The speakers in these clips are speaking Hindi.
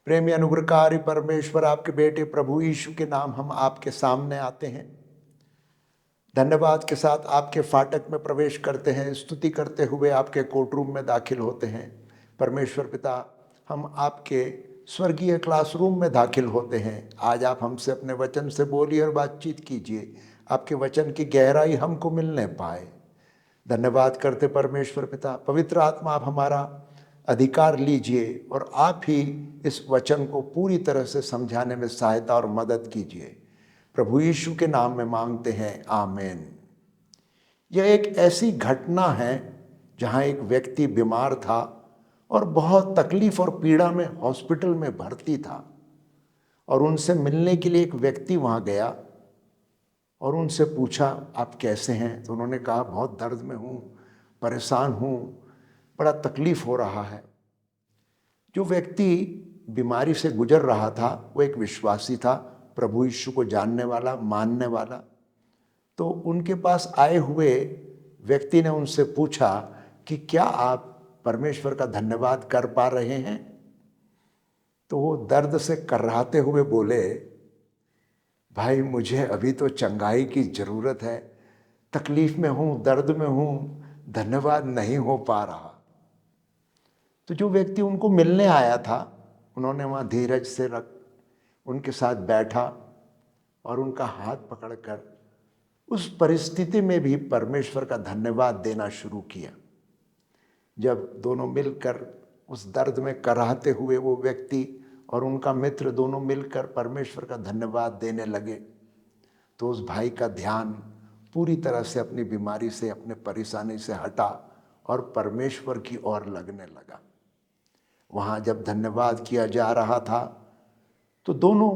प्रेमी अनुग्रहकारी परमेश्वर, आपके बेटे प्रभु यीशु के नाम हम आपके सामने आते हैं। धन्यवाद के साथ आपके फाटक में प्रवेश करते हैं, स्तुति करते हुए आपके कोर्ट रूम में दाखिल होते हैं। परमेश्वर पिता, हम आपके स्वर्गीय क्लासरूम में दाखिल होते हैं। आज आप हमसे अपने वचन से बोलिए और बातचीत कीजिए, आपके वचन की गहराई हमको मिलने पाए। धन्यवाद करते परमेश्वर पिता, पवित्र आत्मा आप हमारा अधिकार लीजिए और आप ही इस वचन को पूरी तरह से समझाने में सहायता और मदद कीजिए। प्रभु यीशु के नाम में मांगते हैं, आमीन। यह एक ऐसी घटना है जहां एक व्यक्ति बीमार था और बहुत तकलीफ और पीड़ा में हॉस्पिटल में भर्ती था, और उनसे मिलने के लिए एक व्यक्ति वहां गया और उनसे पूछा, आप कैसे हैं? तो उन्होंने कहा, बहुत दर्द में हूँ, परेशान हूँ, बड़ा तकलीफ हो रहा है। जो व्यक्ति बीमारी से गुजर रहा था वो एक विश्वासी था, प्रभु यीशु को जानने वाला, मानने वाला। तो उनके पास आए हुए व्यक्ति ने उनसे पूछा कि क्या आप परमेश्वर का धन्यवाद कर पा रहे हैं? तो वो दर्द से कर्राते हुए बोले, भाई मुझे अभी तो चंगाई की ज़रूरत है, तकलीफ में हूँ, दर्द में हूँ, धन्यवाद नहीं हो पा रहा। तो जो व्यक्ति उनको मिलने आया था, उन्होंने वहाँ धीरज से उनके साथ बैठा और उनका हाथ पकड़कर उस परिस्थिति में भी परमेश्वर का धन्यवाद देना शुरू किया। जब दोनों मिलकर उस दर्द में कराहते हुए वो व्यक्ति और उनका मित्र दोनों मिलकर परमेश्वर का धन्यवाद देने लगे, तो उस भाई का ध्यान पूरी तरह से अपनी बीमारी से, अपने परेशानी से हटा और परमेश्वर की ओर लगने लगा। वहाँ जब धन्यवाद किया जा रहा था तो दोनों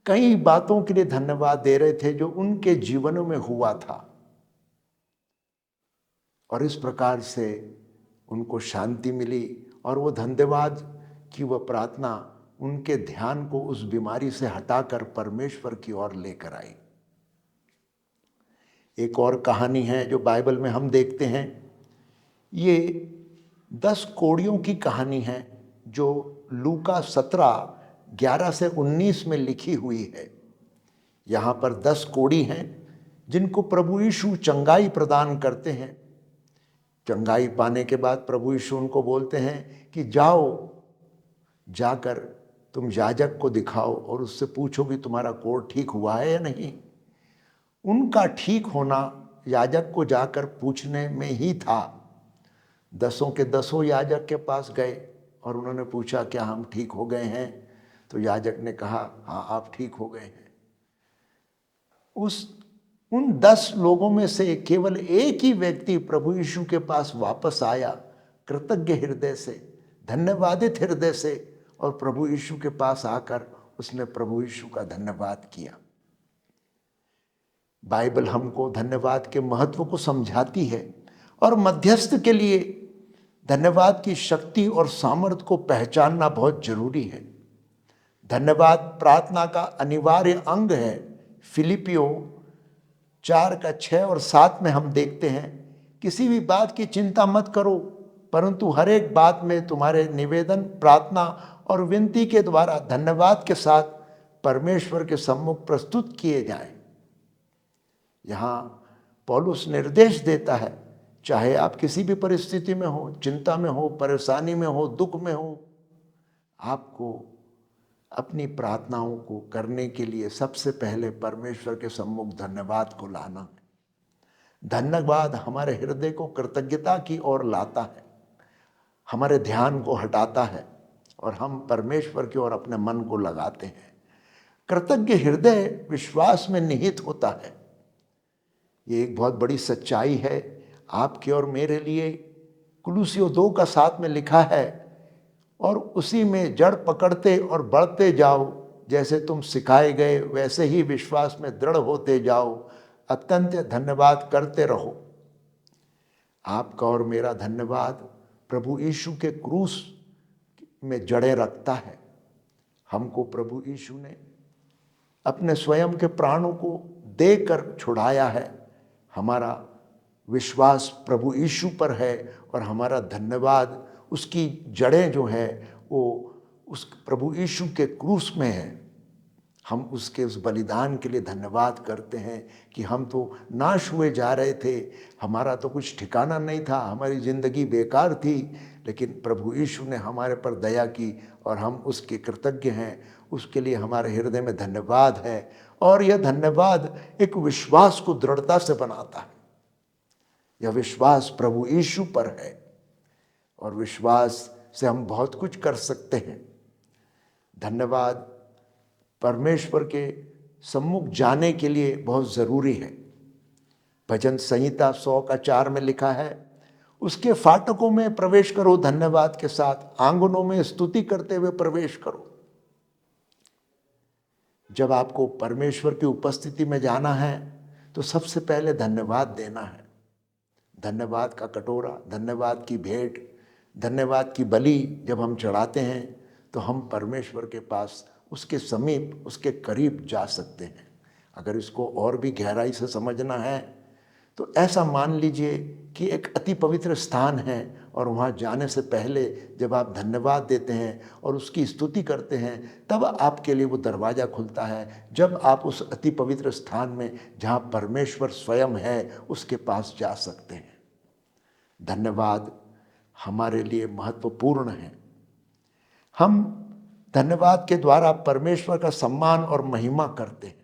कई बातों के लिए धन्यवाद दे रहे थे जो उनके जीवनों में हुआ था, और इस प्रकार से उनको शांति मिली और वो धन्यवाद की वह प्रार्थना उनके ध्यान को उस बीमारी से हटाकर परमेश्वर की ओर लेकर आई। एक और कहानी है जो बाइबल में हम देखते हैं। ये 10 कोड़ियों की कहानी है जो लूका 17:11 से 19 में लिखी हुई है। यहाँ पर 10 कोड़ी हैं जिनको प्रभु यीशु चंगाई प्रदान करते हैं। चंगाई पाने के बाद प्रभु यीशु उनको बोलते हैं कि जाओ, जाकर तुम याजक को दिखाओ और उससे पूछो कि तुम्हारा कोढ़ ठीक हुआ है या नहीं। उनका ठीक होना याजक को जाकर पूछने में ही था। 10 के 10 याजक के पास गए और उन्होंने पूछा, क्या हम ठीक हो गए हैं? तो याजक ने कहा, हाँ आप ठीक हो गए हैं। उन 10 लोगों में से केवल एक ही व्यक्ति प्रभु यीशु के पास वापस आया, कृतज्ञ हृदय से, धन्यवादित हृदय से, और प्रभु यीशु के पास आकर उसने प्रभु यीशु का धन्यवाद किया। बाइबल हमको धन्यवाद के महत्व को समझाती है और मध्यस्थ के लिए धन्यवाद की शक्ति और सामर्थ्य को पहचानना बहुत जरूरी है। धन्यवाद प्रार्थना का अनिवार्य अंग है। फिलिपियों 4:6 और 7 में हम देखते हैं, किसी भी बात की चिंता मत करो, परंतु हर एक बात में तुम्हारे निवेदन, प्रार्थना और विनती के द्वारा धन्यवाद के साथ परमेश्वर के सम्मुख प्रस्तुत किए जाएं। यहाँ पौलुस निर्देश देता है, चाहे आप किसी भी परिस्थिति में हो, चिंता में हो, परेशानी में हो, दुख में हो, आपको अपनी प्रार्थनाओं को करने के लिए सबसे पहले परमेश्वर के सम्मुख धन्यवाद को लाना है। धन्यवाद हमारे हृदय को कृतज्ञता की ओर लाता है, हमारे ध्यान को हटाता है और हम परमेश्वर की ओर अपने मन को लगाते हैं। कृतज्ञ हृदय विश्वास में निहित होता है। ये एक बहुत बड़ी सच्चाई है आपके और मेरे लिए। कुलुसियों 2:7 में लिखा है, और उसी में जड़ पकड़ते और बढ़ते जाओ, जैसे तुम सिखाए गए वैसे ही विश्वास में दृढ़ होते जाओ, अत्यंत धन्यवाद करते रहो। आपका और मेरा धन्यवाद प्रभु यीशु के क्रूस में जड़े रखता है। हमको प्रभु यीशु ने अपने स्वयं के प्राणों को देकर छुड़ाया है। हमारा विश्वास प्रभु यीशु पर है और हमारा धन्यवाद, उसकी जड़ें जो है वो उस प्रभु यीशु के क्रूस में है, हम उसके उस बलिदान के लिए धन्यवाद करते हैं कि हम तो नाश हुए जा रहे थे, हमारा तो कुछ ठिकाना नहीं था, हमारी ज़िंदगी बेकार थी, लेकिन प्रभु यीशु ने हमारे पर दया की और हम उसके कृतज्ञ हैं। उसके लिए हमारे हृदय में धन्यवाद है और यह धन्यवाद एक विश्वास को दृढ़ता से बनाता है। यह विश्वास प्रभु यीशु पर है और विश्वास से हम बहुत कुछ कर सकते हैं। धन्यवाद परमेश्वर के सम्मुख जाने के लिए बहुत ज़रूरी है। भजन संहिता 100:4 में लिखा है, उसके फाटकों में प्रवेश करो धन्यवाद के साथ, आंगनों में स्तुति करते हुए प्रवेश करो। जब आपको परमेश्वर की उपस्थिति में जाना है तो सबसे पहले धन्यवाद देना है। धन्यवाद का कटोरा, धन्यवाद की भेंट, धन्यवाद की बलि जब हम चढ़ाते हैं तो हम परमेश्वर के पास, उसके समीप, उसके करीब जा सकते हैं। अगर इसको और भी गहराई से समझना है तो ऐसा मान लीजिए कि एक अति पवित्र स्थान है और वहाँ जाने से पहले जब आप धन्यवाद देते हैं और उसकी स्तुति करते हैं तब आपके लिए वो दरवाज़ा खुलता है, जब आप उस अति पवित्र स्थान में जहाँ परमेश्वर स्वयं है उसके पास जा सकते हैं। धन्यवाद हमारे लिए महत्वपूर्ण है। हम धन्यवाद के द्वारा परमेश्वर का सम्मान और महिमा करते हैं।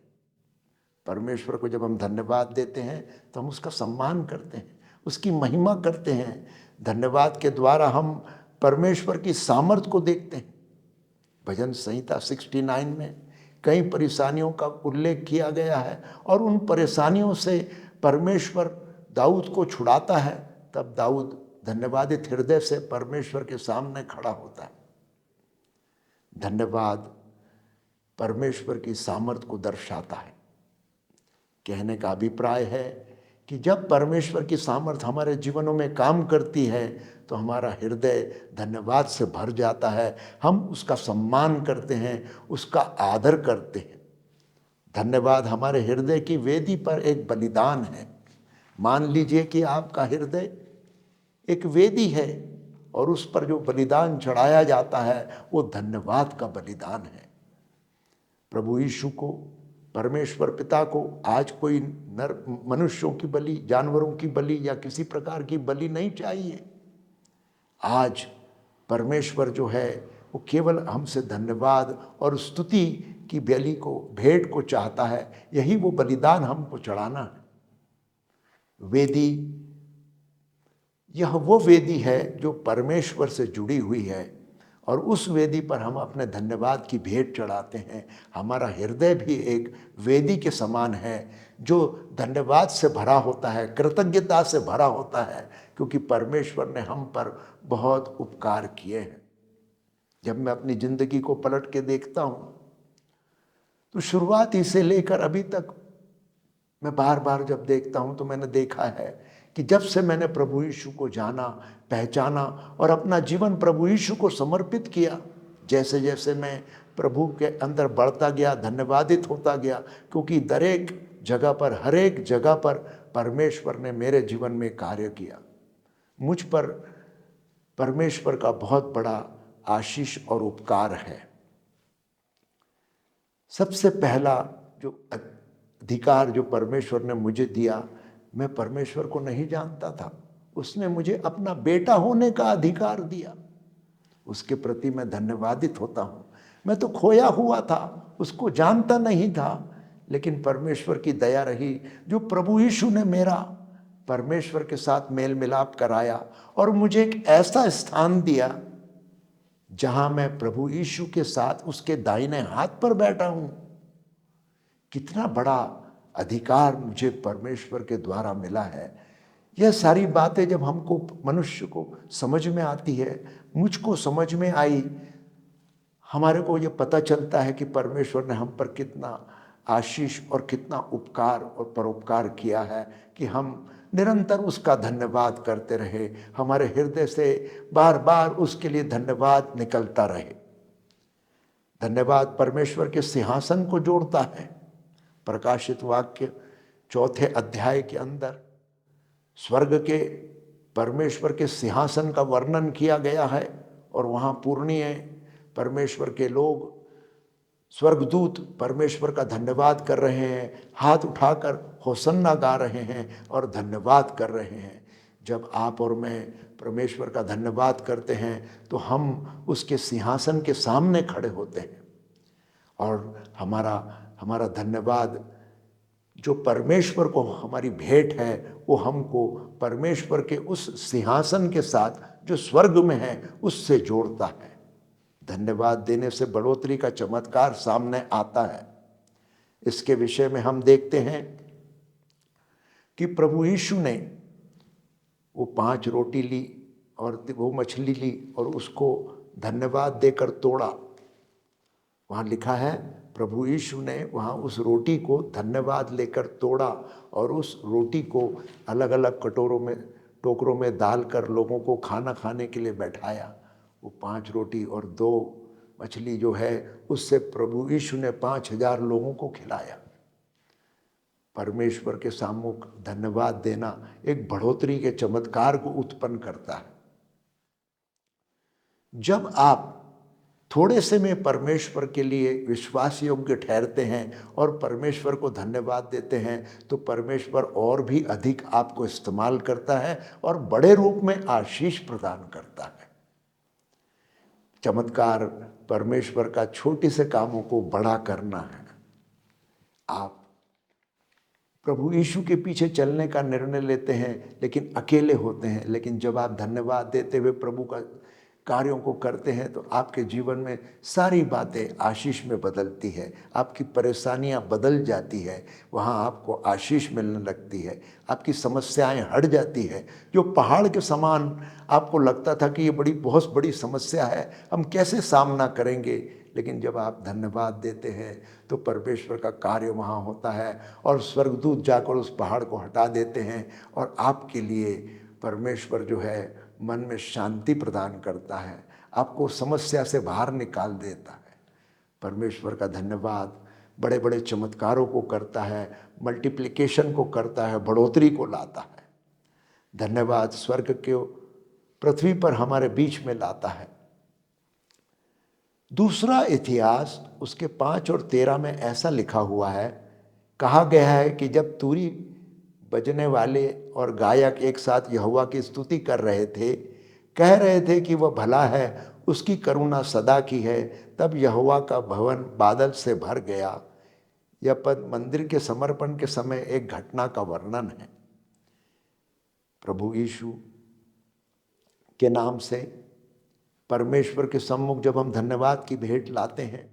परमेश्वर को जब हम धन्यवाद देते हैं तो हम उसका सम्मान करते हैं, उसकी महिमा करते हैं। धन्यवाद के द्वारा हम परमेश्वर की सामर्थ्य को देखते हैं। भजन संहिता 69 में कई परेशानियों का उल्लेख किया गया है और उन परेशानियों से परमेश्वर दाऊद को छुड़ाता है। तब दाऊद धन्यवादित हृदय से परमेश्वर के सामने खड़ा होता है। धन्यवाद परमेश्वर की सामर्थ्य को दर्शाता है। कहने का अभिप्राय है कि जब परमेश्वर की सामर्थ्य हमारे जीवनों में काम करती है तो हमारा हृदय धन्यवाद से भर जाता है। हम उसका सम्मान करते हैं, उसका आदर करते हैं। धन्यवाद हमारे हृदय की वेदी पर एक बलिदान है। मान लीजिए कि आपका हृदय एक वेदी है और उस पर जो बलिदान चढ़ाया जाता है वो धन्यवाद का बलिदान है। प्रभु यीशु को, परमेश्वर पिता को आज कोई नर मनुष्यों की बलि, जानवरों की बलि या किसी प्रकार की बलि नहीं चाहिए। आज परमेश्वर जो है वो केवल हमसे धन्यवाद और स्तुति की बलि को, भेंट को चाहता है। यही वो बलिदान हमको चढ़ाना है। वेदी, यह वो वेदी है जो परमेश्वर से जुड़ी हुई है और उस वेदी पर हम अपने धन्यवाद की भेंट चढ़ाते हैं। हमारा हृदय भी एक वेदी के समान है जो धन्यवाद से भरा होता है, कृतज्ञता से भरा होता है, क्योंकि परमेश्वर ने हम पर बहुत उपकार किए हैं। जब मैं अपनी ज़िंदगी को पलट के देखता हूँ तो शुरुआत ही से लेकर अभी तक मैं बार बार जब देखता हूँ तो मैंने देखा है कि जब से मैंने प्रभु यीशु को जाना, पहचाना और अपना जीवन प्रभु यीशु को समर्पित किया, जैसे जैसे मैं प्रभु के अंदर बढ़ता गया, धन्यवादित होता गया, क्योंकि दरेक जगह पर, हर एक जगह पर परमेश्वर ने मेरे जीवन में कार्य किया। मुझ पर परमेश्वर का बहुत बड़ा आशीष और उपकार है। सबसे पहला जो अधिकार जो परमेश्वर ने मुझे दिया, मैं परमेश्वर को नहीं जानता था, उसने मुझे अपना बेटा होने का अधिकार दिया। उसके प्रति मैं धन्यवादित होता हूँ। मैं तो खोया हुआ था, उसको जानता नहीं था, लेकिन परमेश्वर की दया रही जो प्रभु यीशु ने मेरा परमेश्वर के साथ मेल मिलाप कराया और मुझे एक ऐसा स्थान दिया जहाँ मैं प्रभु यीशु के साथ उसके दाहिने हाथ पर बैठा हूँ। कितना बड़ा अधिकार मुझे परमेश्वर के द्वारा मिला है। यह सारी बातें जब हमको, मनुष्य को समझ में आती है, मुझको समझ में आई, हमारे को ये पता चलता है कि परमेश्वर ने हम पर कितना आशीष और कितना उपकार और परोपकार किया है कि हम निरंतर उसका धन्यवाद करते रहे। हमारे हृदय से बार बार उसके लिए धन्यवाद निकलता रहे। धन्यवाद परमेश्वर के सिंहासन को जोड़ता है। प्रकाशित वाक्य 4 अध्याय के अंदर स्वर्ग के परमेश्वर के सिंहासन का वर्णन किया गया है और वहाँ पूर्णीय परमेश्वर के लोग, स्वर्गदूत परमेश्वर का धन्यवाद कर रहे हैं, हाथ उठाकर होसन्ना गा रहे हैं और धन्यवाद कर रहे हैं। जब आप और मैं परमेश्वर का धन्यवाद करते हैं तो हम उसके सिंहासन के सामने खड़े होते हैं और हमारा धन्यवाद जो परमेश्वर को हमारी भेंट है वो हमको परमेश्वर के उस सिंहासन के साथ जो स्वर्ग में है उससे जोड़ता है। धन्यवाद देने से बढ़ोतरी का चमत्कार सामने आता है। इसके विषय में हम देखते हैं कि प्रभु यीशु ने वो 5 रोटी ली और वो मछली ली और उसको धन्यवाद देकर तोड़ा। वहाँ लिखा है प्रभु यीशु ने वहाँ उस रोटी को धन्यवाद लेकर तोड़ा और उस रोटी को अलग अलग टोकरों में डालकर लोगों को खाना खाने के लिए बैठाया। वो 5 रोटी और 2 मछली जो है उससे प्रभु यीशु ने 5000 लोगों को खिलाया। परमेश्वर के सामूहिक धन्यवाद देना एक बढ़ोतरी के चमत्कार को उत्पन्न करता है। जब आप थोड़े से में परमेश्वर के लिए विश्वास योग्य ठहरते हैं और परमेश्वर को धन्यवाद देते हैं तो परमेश्वर और भी अधिक आपको इस्तेमाल करता है और बड़े रूप में आशीष प्रदान करता है। चमत्कार परमेश्वर का छोटे से कामों को बड़ा करना है। आप प्रभु यीशु के पीछे चलने का निर्णय लेते हैं लेकिन अकेले होते हैं, लेकिन जब आप धन्यवाद देते हुए प्रभु का कार्यों को करते हैं तो आपके जीवन में सारी बातें आशीष में बदलती है। आपकी परेशानियां बदल जाती है, वहाँ आपको आशीष मिलने लगती है, आपकी समस्याएं हट जाती है। जो पहाड़ के समान आपको लगता था कि ये बहुत बड़ी समस्या है, हम कैसे सामना करेंगे, लेकिन जब आप धन्यवाद देते हैं तो परमेश्वर का कार्य वहाँ होता है और स्वर्गदूत जाकर उस पहाड़ को हटा देते हैं और आपके लिए परमेश्वर जो है मन में शांति प्रदान करता है, आपको समस्या से बाहर निकाल देता है। परमेश्वर का धन्यवाद बड़े बड़े चमत्कारों को करता है, मल्टीप्लिकेशन को करता है, बढ़ोतरी को लाता है। धन्यवाद स्वर्ग के पृथ्वी पर हमारे बीच में लाता है। दूसरा इतिहास उसके 5 और 13 में ऐसा लिखा हुआ है, कहा गया है कि जब तुरी बजने वाले और गायक एक साथ यहोवा की स्तुति कर रहे थे, कह रहे थे कि वह भला है, उसकी करुणा सदा की है, तब यहोवा का भवन बादल से भर गया। यह पद मंदिर के समर्पण के समय एक घटना का वर्णन है। प्रभु यीशु के नाम से परमेश्वर के सम्मुख जब हम धन्यवाद की भेंट लाते हैं,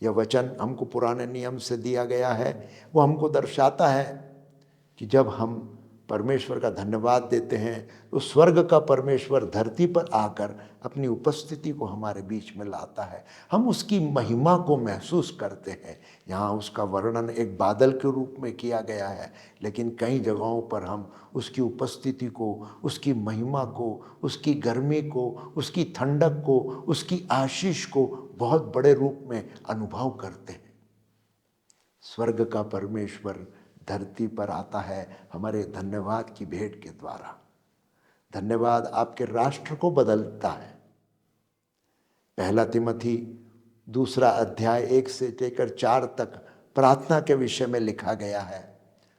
यह वचन हमको पुराने नियम से दिया गया है, वो हमको दर्शाता है कि जब हम परमेश्वर का धन्यवाद देते हैं तो स्वर्ग का परमेश्वर धरती पर आकर अपनी उपस्थिति को हमारे बीच में लाता है। हम उसकी महिमा को महसूस करते हैं। यहाँ उसका वर्णन एक बादल के रूप में किया गया है, लेकिन कई जगहों पर हम उसकी उपस्थिति को, उसकी महिमा को, उसकी गर्मी को, उसकी ठंडक को, उसकी आशीष को बहुत बड़े रूप में अनुभव करते हैं। स्वर्ग का परमेश्वर धरती पर आता है हमारे धन्यवाद की भेंट के द्वारा। धन्यवाद आपके राष्ट्र को बदलता है। 1 तिमोथी 2 अध्याय 1 से लेकर 4 तक प्रार्थना के विषय में लिखा गया है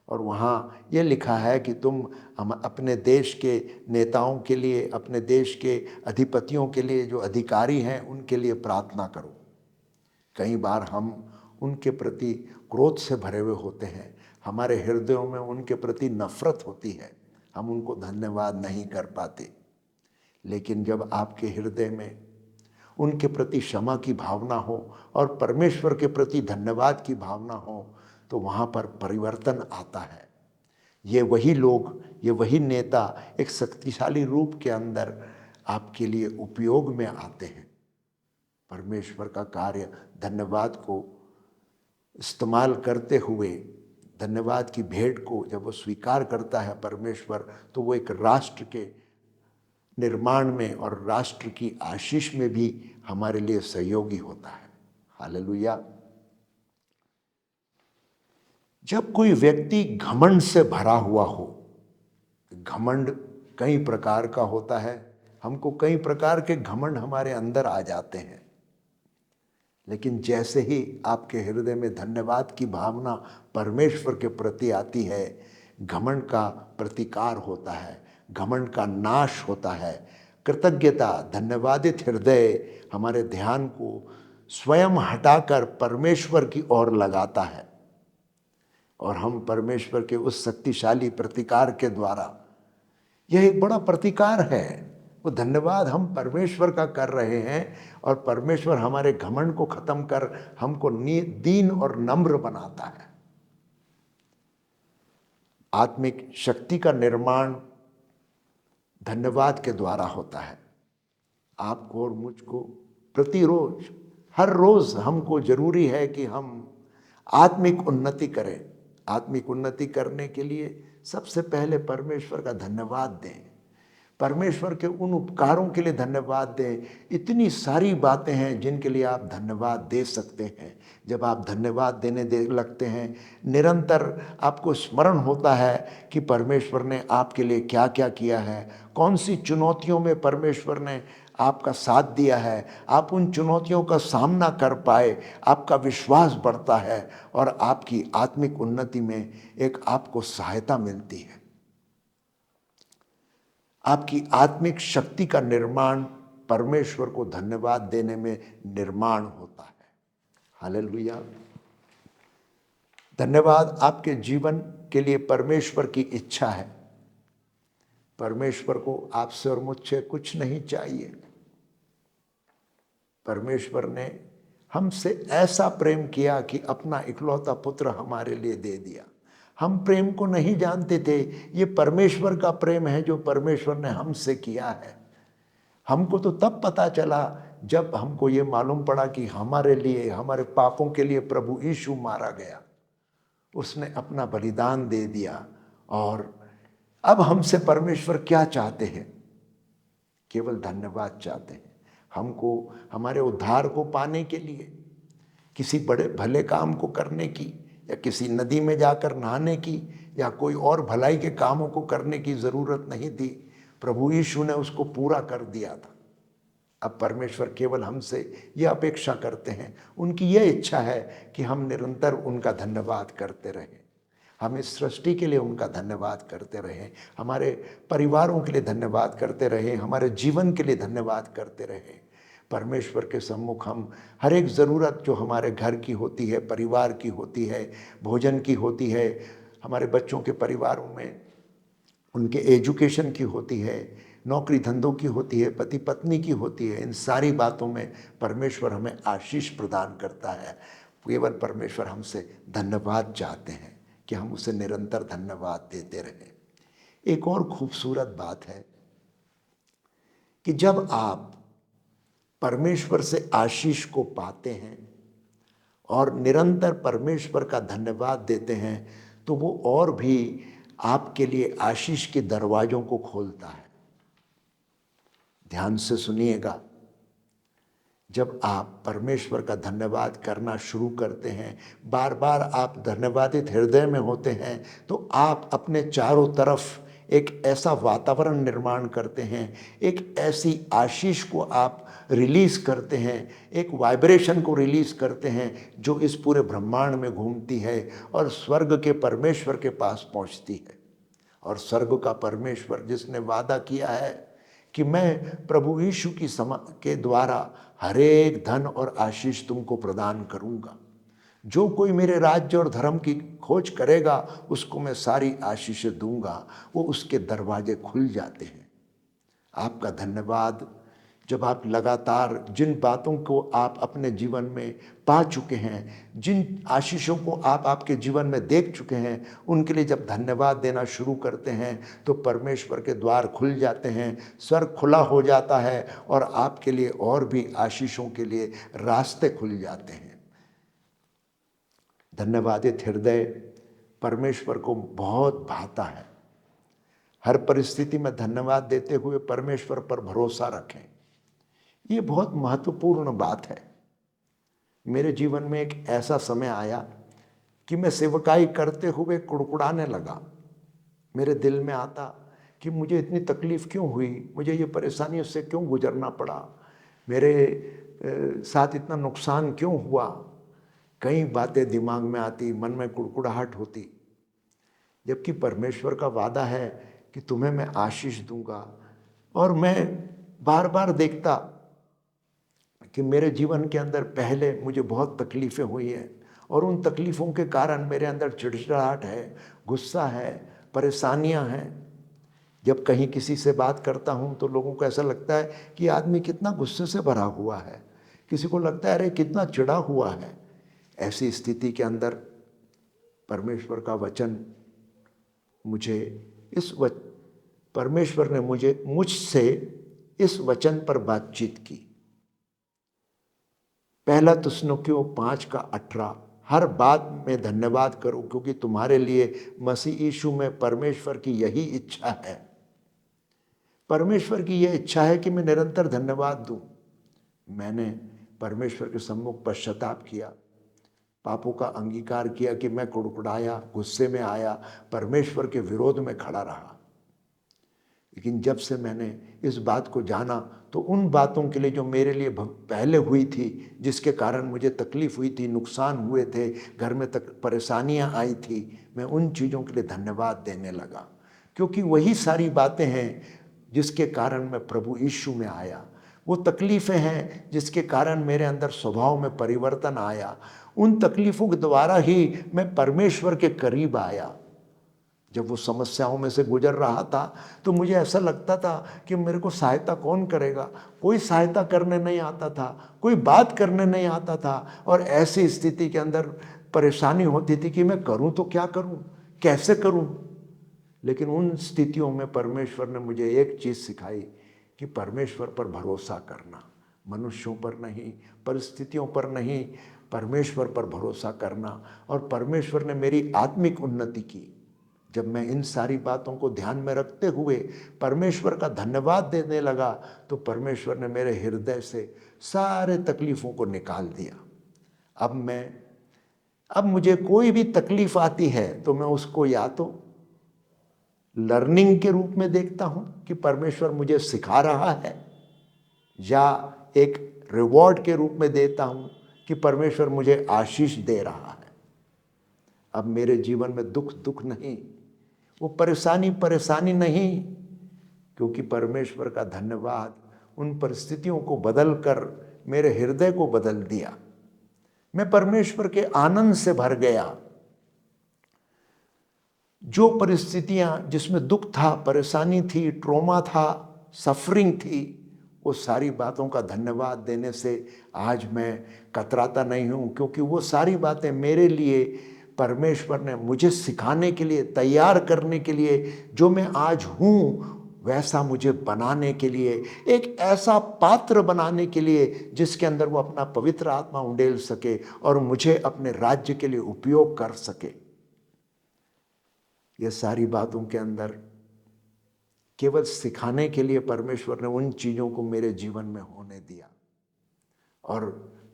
और वहाँ ये लिखा है कि तुम हम अपने देश के नेताओं के लिए, अपने देश के अधिपतियों के लिए, जो अधिकारी हैं उनके लिए प्रार्थना करो। कई बार हम उनके प्रति क्रोध से भरे हुए होते हैं, हमारे हृदयों में उनके प्रति नफरत होती है, हम उनको धन्यवाद नहीं कर पाते। लेकिन जब आपके हृदय में उनके प्रति क्षमा की भावना हो और परमेश्वर के प्रति धन्यवाद की भावना हो तो वहाँ पर परिवर्तन आता है। ये वही लोग, ये वही नेता एक शक्तिशाली रूप के अंदर आपके लिए उपयोग में आते हैं। परमेश्वर का कार्य धन्यवाद को इस्तेमाल करते हुए, धन्यवाद की भेंट को जब वो स्वीकार करता है परमेश्वर, तो वो एक राष्ट्र के निर्माण में और राष्ट्र की आशीष में भी हमारे लिए सहयोगी होता है। हालेलुया। जब कोई व्यक्ति घमंड से भरा हुआ हो, घमंड कई प्रकार का होता है, हमको कई प्रकार के घमंड हमारे अंदर आ जाते हैं। लेकिन जैसे ही आपके हृदय में धन्यवाद की भावना परमेश्वर के प्रति आती है, घमंड का प्रतिकार होता है, घमंड का नाश होता है। कृतज्ञता, धन्यवादित हृदय हमारे ध्यान को स्वयं हटाकर परमेश्वर की ओर लगाता है और हम परमेश्वर के उस शक्तिशाली प्रतिकार के द्वारा, यह एक बड़ा प्रतिकार है, वो धन्यवाद हम परमेश्वर का कर रहे हैं और परमेश्वर हमारे घमंड को खत्म कर हमको दीन और नम्र बनाता है। आत्मिक शक्ति का निर्माण धन्यवाद के द्वारा होता है। आपको और मुझको प्रतिरोज, हर रोज हमको जरूरी है कि हम आत्मिक उन्नति करें। आत्मिक उन्नति करने के लिए सबसे पहले परमेश्वर का धन्यवाद दें, परमेश्वर के उन उपकारों के लिए धन्यवाद दें। इतनी सारी बातें हैं जिनके लिए आप धन्यवाद दे सकते हैं। जब आप धन्यवाद देने लगते हैं, निरंतर आपको स्मरण होता है कि परमेश्वर ने आपके लिए क्या क्या किया है, कौन सी चुनौतियों में परमेश्वर ने आपका साथ दिया है, आप उन चुनौतियों का सामना कर पाए, आपका विश्वास बढ़ता है और आपकी आत्मिक उन्नति में एक आपको सहायता मिलती है। आपकी आत्मिक शक्ति का निर्माण परमेश्वर को धन्यवाद देने में निर्माण होता है। हालेलुया। धन्यवाद आपके जीवन के लिए परमेश्वर की इच्छा है। परमेश्वर को आपसे और मुझसे कुछ नहीं चाहिए। परमेश्वर ने हमसे ऐसा प्रेम किया कि अपना इकलौता पुत्र हमारे लिए दे दिया। हम प्रेम को नहीं जानते थे, ये परमेश्वर का प्रेम है जो परमेश्वर ने हमसे किया है। हमको तो तब पता चला जब हमको ये मालूम पड़ा कि हमारे लिए, हमारे पापों के लिए प्रभु यीशु मारा गया, उसने अपना बलिदान दे दिया। और अब हमसे परमेश्वर क्या चाहते हैं? केवल धन्यवाद चाहते हैं। हमको हमारे उद्धार को पाने के लिए किसी बड़े भले काम को करने की या किसी नदी में जाकर नहाने की या कोई और भलाई के कामों को करने की ज़रूरत नहीं थी। प्रभु यीशु ने उसको पूरा कर दिया था। अब परमेश्वर केवल हमसे यह अपेक्षा करते हैं, उनकी यह इच्छा है कि हम निरंतर उनका धन्यवाद करते रहें। हम इस सृष्टि के लिए उनका धन्यवाद करते रहें, हमारे परिवारों के लिए धन्यवाद करते रहें, हमारे जीवन के लिए धन्यवाद करते रहें। परमेश्वर के सम्मुख हम हर एक ज़रूरत जो हमारे घर की होती है, परिवार की होती है, भोजन की होती है, हमारे बच्चों के परिवारों में उनके एजुकेशन की होती है, नौकरी धंधों की होती है, पति पत्नी की होती है, इन सारी बातों में परमेश्वर हमें आशीष प्रदान करता है। केवल परमेश्वर हमसे धन्यवाद चाहते हैं कि हम उसे निरंतर धन्यवाद देते रहें। एक और खूबसूरत बात है कि जब आप परमेश्वर से आशीष को पाते हैं और निरंतर परमेश्वर का धन्यवाद देते हैं तो वो और भी आपके लिए आशीष के दरवाजों को खोलता है। ध्यान से सुनिएगा, जब आप परमेश्वर का धन्यवाद करना शुरू करते हैं, बार बार आप धन्यवादित हृदय में होते हैं, तो आप अपने चारों तरफ एक ऐसा वातावरण निर्माण करते हैं, एक ऐसी आशीष को आप रिलीज़ करते हैं, एक वाइब्रेशन को रिलीज़ करते हैं जो इस पूरे ब्रह्मांड में घूमती है और स्वर्ग के परमेश्वर के पास पहुंचती है। और स्वर्ग का परमेश्वर जिसने वादा किया है कि मैं प्रभु यीशु की के द्वारा हर एक धन और आशीष तुमको प्रदान करूंगा, जो कोई मेरे राज्य और धर्म की खोज करेगा उसको मैं सारी आशीषें दूंगा, वो उसके दरवाजे खुल जाते हैं। आपका धन्यवाद, जब आप लगातार जिन बातों को आप अपने जीवन में पा चुके हैं, जिन आशीषों को आप आपके जीवन में देख चुके हैं, उनके लिए जब धन्यवाद देना शुरू करते हैं तो परमेश्वर के द्वार खुल जाते हैं, स्वर्ग खुला हो जाता है और आपके लिए और भी आशीषों के लिए रास्ते खुल जाते हैं। धन्यवादित हृदय परमेश्वर को बहुत भाता है। हर परिस्थिति में धन्यवाद देते हुए परमेश्वर पर भरोसा रखें। ये बहुत महत्वपूर्ण बात है। मेरे जीवन में एक ऐसा समय आया कि मैं सेवकाई करते हुए कुड़कुड़ाने लगा। मेरे दिल में आता कि मुझे इतनी तकलीफ़ क्यों हुई, मुझे ये परेशानियों से क्यों गुजरना पड़ा, मेरे साथ इतना नुकसान क्यों हुआ। कई बातें दिमाग में आती, मन में कुड़कुड़ाहट होती, जबकि परमेश्वर का वादा है कि तुम्हें मैं आशीष दूंगा। और मैं बार बार देखता कि मेरे जीवन के अंदर पहले मुझे बहुत तकलीफ़ें हुई हैं और उन तकलीफ़ों के कारण मेरे अंदर चिड़चिड़ाहट है, गुस्सा है, परेशानियां हैं। जब कहीं किसी से बात करता हूं तो लोगों को ऐसा लगता है कि आदमी कितना गुस्से से भरा हुआ है, किसी को लगता है अरे कितना चिढ़ा हुआ है। ऐसी स्थिति के अंदर परमेश्वर का वचन मुझे परमेश्वर ने मुझसे इस वचन पर बातचीत की। पहला तुस्सलुकियों 5:18, हर बात में धन्यवाद करो क्योंकि तुम्हारे लिए मसीह यीशु में परमेश्वर की यही इच्छा है। परमेश्वर की यह इच्छा है कि मैं निरंतर धन्यवाद दूं। मैंने परमेश्वर के सम्मुख पश्चाताप किया, पापों का अंगीकार किया कि मैं कुड़कुड़ाया, गुस्से में आया, परमेश्वर के विरोध में खड़ा रहा। लेकिन जब से मैंने इस बात को जाना तो उन बातों के लिए जो मेरे लिए पहले हुई थी, जिसके कारण मुझे तकलीफ हुई थी, नुकसान हुए थे, घर में तक परेशानियां आई थी, मैं उन चीज़ों के लिए धन्यवाद देने लगा। क्योंकि वही सारी बातें हैं जिसके कारण मैं प्रभु यीशु में आया। वो तकलीफ़ें हैं जिसके कारण मेरे अंदर स्वभाव में परिवर्तन आया। उन तकलीफ़ों के द्वारा ही मैं परमेश्वर के करीब आया। जब वो समस्याओं में से गुजर रहा था तो मुझे ऐसा लगता था कि मेरे को सहायता कौन करेगा। कोई सहायता करने नहीं आता था, कोई बात करने नहीं आता था। और ऐसी स्थिति के अंदर परेशानी होती थी कि मैं करूं तो क्या करूं, कैसे करूं। लेकिन उन स्थितियों में परमेश्वर ने मुझे एक चीज़ सिखाई कि परमेश्वर पर भरोसा करना, मनुष्यों पर नहीं, परिस्थितियों पर नहीं, परमेश्वर पर भरोसा करना। और परमेश्वर ने मेरी आत्मिक उन्नति की। जब मैं इन सारी बातों को ध्यान में रखते हुए परमेश्वर का धन्यवाद देने लगा तो परमेश्वर ने मेरे हृदय से सारे तकलीफ़ों को निकाल दिया। अब मुझे कोई भी तकलीफ आती है तो मैं उसको या तो लर्निंग के रूप में देखता हूं कि परमेश्वर मुझे सिखा रहा है, या एक रिवॉर्ड के रूप में देता हूं कि परमेश्वर मुझे आशीष दे रहा है। अब मेरे जीवन में दुख नहीं, वो परेशानी नहीं, क्योंकि परमेश्वर का धन्यवाद उन परिस्थितियों को बदलकर मेरे हृदय को बदल दिया। मैं परमेश्वर के आनंद से भर गया। जो परिस्थितियां जिसमें दुख था, परेशानी थी, ट्रॉमा था, सफरिंग थी, वो सारी बातों का धन्यवाद देने से आज मैं कतराता नहीं हूं, क्योंकि वो सारी बातें मेरे लिए परमेश्वर ने मुझे सिखाने के लिए, तैयार करने के लिए, जो मैं आज हूं वैसा मुझे बनाने के लिए, एक ऐसा पात्र बनाने के लिए जिसके अंदर वो अपना पवित्र आत्मा उंडेल सके और मुझे अपने राज्य के लिए उपयोग कर सके। ये सारी बातों के अंदर केवल सिखाने के लिए परमेश्वर ने उन चीज़ों को मेरे जीवन में होने दिया और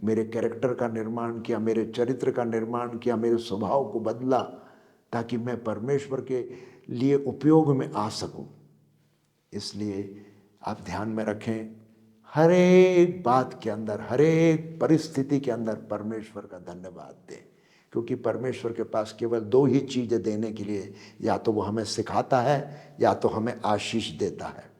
मेरे कैरेक्टर का निर्माण किया, मेरे चरित्र का निर्माण किया, मेरे स्वभाव को बदला, ताकि मैं परमेश्वर के लिए उपयोग में आ सकूं। इसलिए आप ध्यान में रखें, हर एक बात के अंदर, हर एक परिस्थिति के अंदर परमेश्वर का धन्यवाद दें, क्योंकि परमेश्वर के पास केवल दो ही चीज़ें देने के लिए, या तो वो हमें सिखाता है या तो हमें आशीष देता है।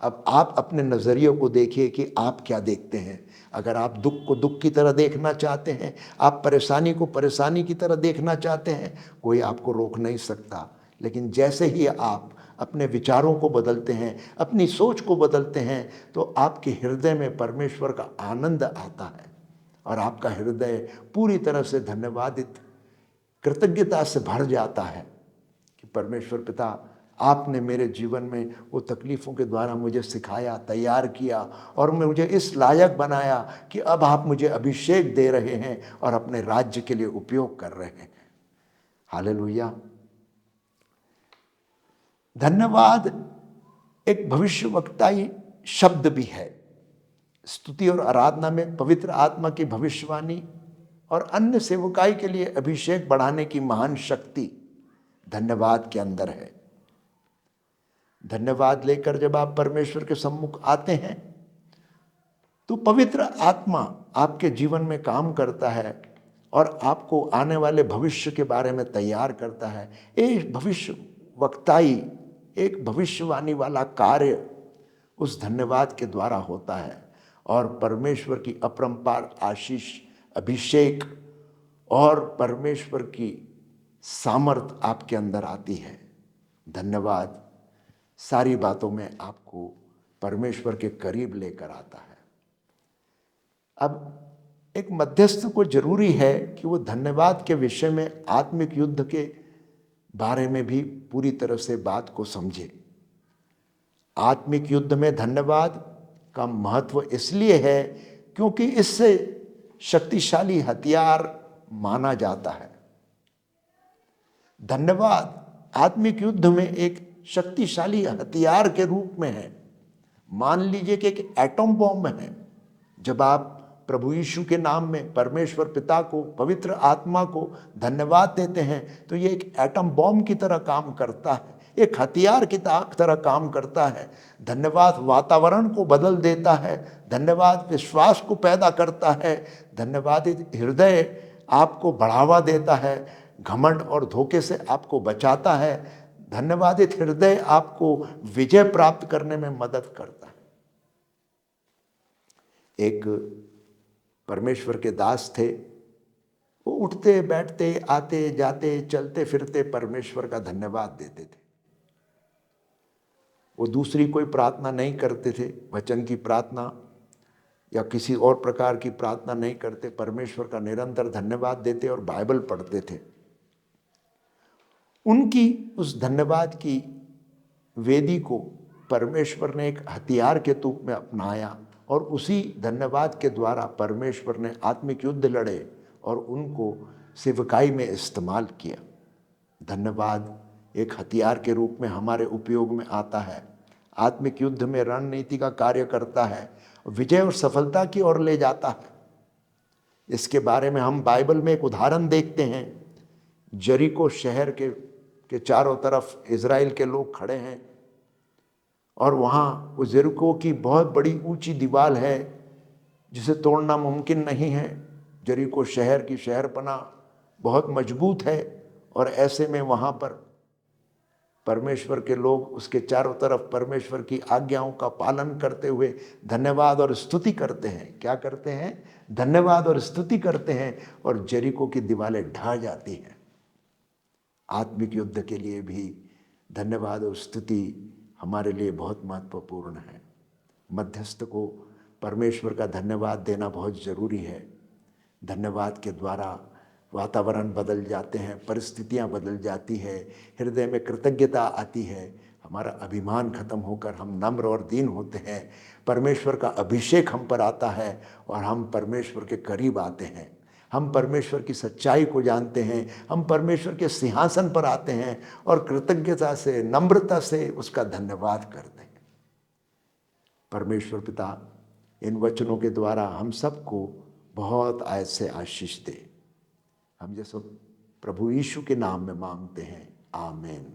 अब आप अपने नज़रिए को देखिए कि आप क्या देखते हैं। अगर आप दुख को दुख की तरह देखना चाहते हैं, आप परेशानी को परेशानी की तरह देखना चाहते हैं, कोई आपको रोक नहीं सकता। लेकिन जैसे ही आप अपने विचारों को बदलते हैं, अपनी सोच को बदलते हैं, तो आपके हृदय में परमेश्वर का आनंद आता है और आपका हृदय पूरी तरह से धन्यवादित, कृतज्ञता से भर जाता है कि परमेश्वर पिता, आपने मेरे जीवन में वो तकलीफ़ों के द्वारा मुझे सिखाया, तैयार किया और मुझे इस लायक बनाया कि अब आप मुझे अभिषेक दे रहे हैं और अपने राज्य के लिए उपयोग कर रहे हैं। हालेलुया। धन्यवाद एक भविष्यवक्ताई शब्द भी है। स्तुति और आराधना में पवित्र आत्मा की भविष्यवाणी और अन्य सेवकाई के लिए अभिषेक बढ़ाने की महान शक्ति धन्यवाद के अंदर है। धन्यवाद लेकर जब आप परमेश्वर के सम्मुख आते हैं तो पवित्र आत्मा आपके जीवन में काम करता है और आपको आने वाले भविष्य के बारे में तैयार करता है। एक भविष्य वक्ताई, एक भविष्यवाणी वाला कार्य उस धन्यवाद के द्वारा होता है और परमेश्वर की अपरंपार आशीष, अभिषेक और परमेश्वर की सामर्थ आपके अंदर आती है। धन्यवाद सारी बातों में आपको परमेश्वर के करीब लेकर आता है। अब एक मध्यस्थ को जरूरी है कि वो धन्यवाद के विषय में आत्मिक युद्ध के बारे में भी पूरी तरह से बात को समझे। आत्मिक युद्ध में धन्यवाद का महत्व इसलिए है क्योंकि इससे शक्तिशाली हथियार माना जाता है। धन्यवाद आत्मिक युद्ध में एक शक्तिशाली हथियार के रूप में है। मान लीजिए कि एक एटम बॉम्ब है। जब आप प्रभु यीशु के नाम में परमेश्वर पिता को, पवित्र आत्मा को धन्यवाद देते हैं तो ये एक एटम बॉम्ब की तरह काम करता है, एक हथियार की तरह काम करता है। धन्यवाद वातावरण को बदल देता है, धन्यवाद विश्वास को पैदा करता है, धन्यवाद हृदय आपको बढ़ावा देता है, घमंड और धोखे से आपको बचाता है, धन्यवादित हृदय आपको विजय प्राप्त करने में मदद करता है। एक परमेश्वर के दास थे, वो उठते बैठते आते जाते चलते फिरते परमेश्वर का धन्यवाद देते थे। वो दूसरी कोई प्रार्थना नहीं करते थे, वचन की प्रार्थना या किसी और प्रकार की प्रार्थना नहीं करते, परमेश्वर का निरंतर धन्यवाद देते और बाइबल पढ़ते थे। उनकी उस धन्यवाद की वेदी को परमेश्वर ने एक हथियार के रूप में अपनाया और उसी धन्यवाद के द्वारा परमेश्वर ने आत्मिक युद्ध लड़े और उनको सेवकाई में इस्तेमाल किया। धन्यवाद एक हथियार के रूप में हमारे उपयोग में आता है, आत्मिक युद्ध में रणनीति का कार्य करता है, विजय और सफलता की ओर ले जाता है। इसके बारे में हम बाइबल में एक उदाहरण देखते हैं। जरीको शहर के चारों तरफ इजराइल के लोग खड़े हैं और वहाँ वो जरीको की बहुत बड़ी ऊंची दीवार है जिसे तोड़ना मुमकिन नहीं है। जरीको शहर की शहरपना बहुत मजबूत है और ऐसे में वहाँ पर परमेश्वर के लोग उसके चारों तरफ परमेश्वर की आज्ञाओं का पालन करते हुए धन्यवाद और स्तुति करते हैं। क्या करते हैं? धन्यवाद और स्तुति करते हैं और जरीको की दीवारें ढह जाती हैं। आत्मिक युद्ध के लिए भी धन्यवाद और स्तुति हमारे लिए बहुत महत्वपूर्ण है। मध्यस्थ को परमेश्वर का धन्यवाद देना बहुत ज़रूरी है। धन्यवाद के द्वारा वातावरण बदल जाते हैं, परिस्थितियां बदल जाती है, हृदय में कृतज्ञता आती है, हमारा अभिमान खत्म होकर हम नम्र और दीन होते हैं, परमेश्वर का अभिषेक हम पर आता है और हम परमेश्वर के करीब आते हैं। हम परमेश्वर की सच्चाई को जानते हैं, हम परमेश्वर के सिंहासन पर आते हैं और कृतज्ञता से, नम्रता से उसका धन्यवाद करते हैं। परमेश्वर पिता इन वचनों के द्वारा हम सबको बहुत आयत से आशीष दे। हम जैसे प्रभु यीशु के नाम में मांगते हैं, आमीन।